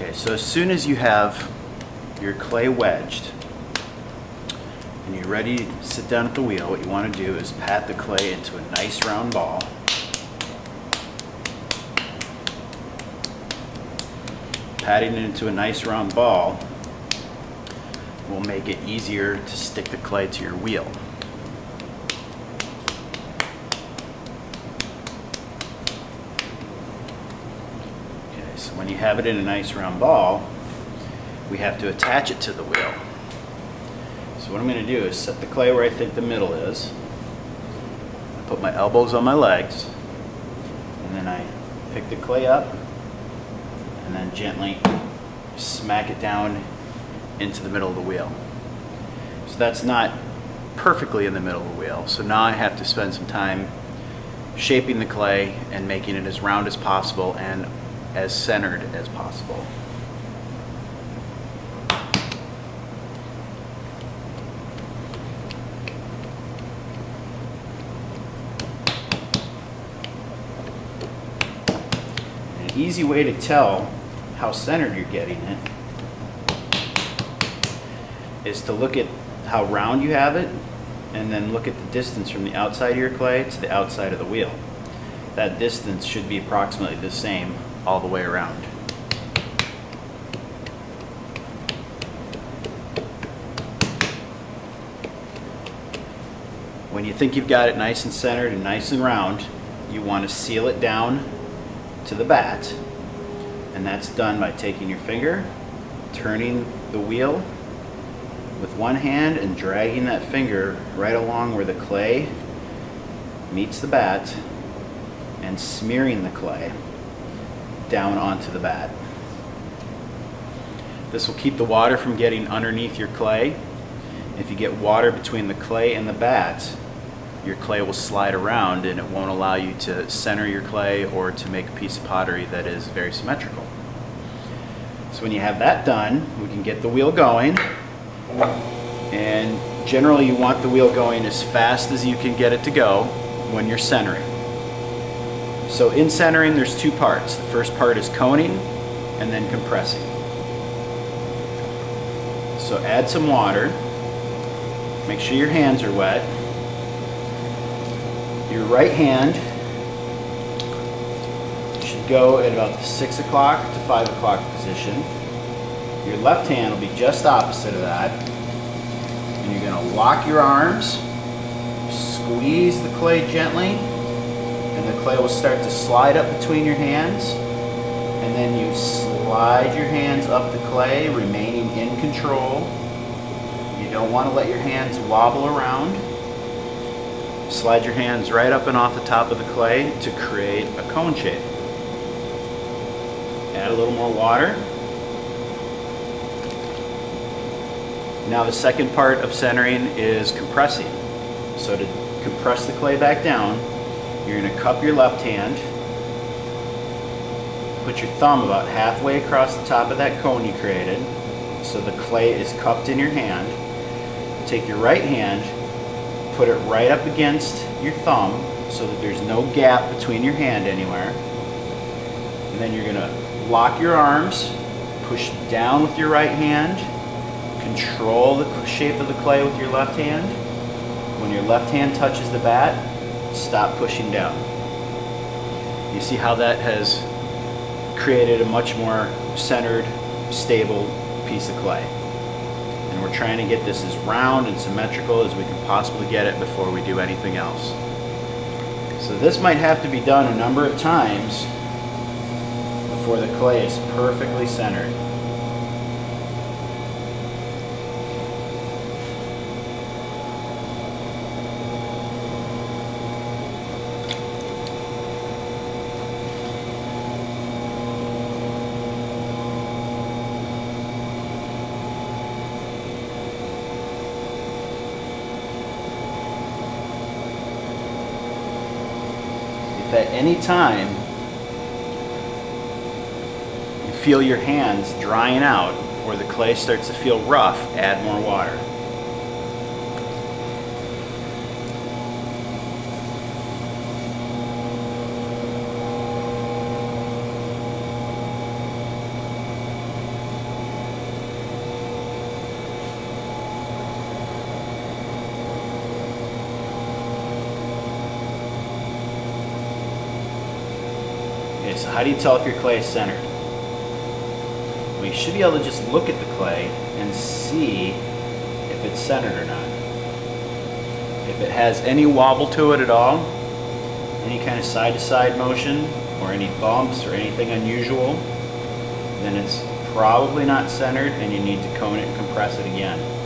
Okay, so as soon as you have your clay wedged and you're ready to sit down at the wheel, what you want to do is pat the clay into a nice round ball. Patting it into a nice round ball will make it easier to stick the clay to your wheel. Okay, so when you have it in a nice round ball, we have to attach it to the wheel. So what I'm going to do is set the clay where I think the middle is. I put my elbows on my legs, and then I pick the clay up and then gently smack it down into the middle of the wheel. So that's not perfectly in the middle of the wheel. So now I have to spend some time shaping the clay and making it as round as possible and as centered as possible. An easy way to tell how centered you're getting it is to look at how round you have it and then look at the distance from the outside of your clay to the outside of the wheel. That distance should be approximately the same all the way around. When you think you've got it nice and centered and nice and round, you want to seal it down to the bat. And that's done by taking your finger, turning the wheel with one hand and dragging that finger right along where the clay meets the bat and smearing the clay down onto the bat. This will keep the water from getting underneath your clay. If you get water between the clay and the bat, your clay will slide around and it won't allow you to center your clay or to make a piece of pottery that is very symmetrical. So when you have that done, we can get the wheel going. And generally you want the wheel going as fast as you can get it to go when you're centering. So in centering there's two parts. The first part is coning and then compressing. So add some water. Make sure your hands are wet. Your right hand should go at about the 6 o'clock to 5 o'clock position. Your left hand will be just opposite of that. And you're going to lock your arms, squeeze the clay gently, and the clay will start to slide up between your hands. And then you slide your hands up the clay, remaining in control. You don't want to let your hands wobble around. Slide your hands right up and off the top of the clay to create a cone shape. Add a little more water. Now the second part of centering is compressing. So to compress the clay back down, you're going to cup your left hand, put your thumb about halfway across the top of that cone you created, so the clay is cupped in your hand. Take your right hand, put it right up against your thumb so that there's no gap between your hand anywhere. And then you're going to lock your arms, push down with your right hand, control the shape of the clay with your left hand. When your left hand touches the bat, stop pushing down. You see how that has created a much more centered, stable piece of clay. And we're trying to get this as round and symmetrical as we can possibly get it before we do anything else. So this might have to be done a number of times before the clay is perfectly centered. If at any time you feel your hands drying out or the clay starts to feel rough, add more water. Okay, so how do you tell if your clay is centered? Well, you should be able to just look at the clay and see if it's centered or not. If it has any wobble to it at all, any kind of side-to-side motion, or any bumps or anything unusual, then it's probably not centered and you need to cone it and compress it again.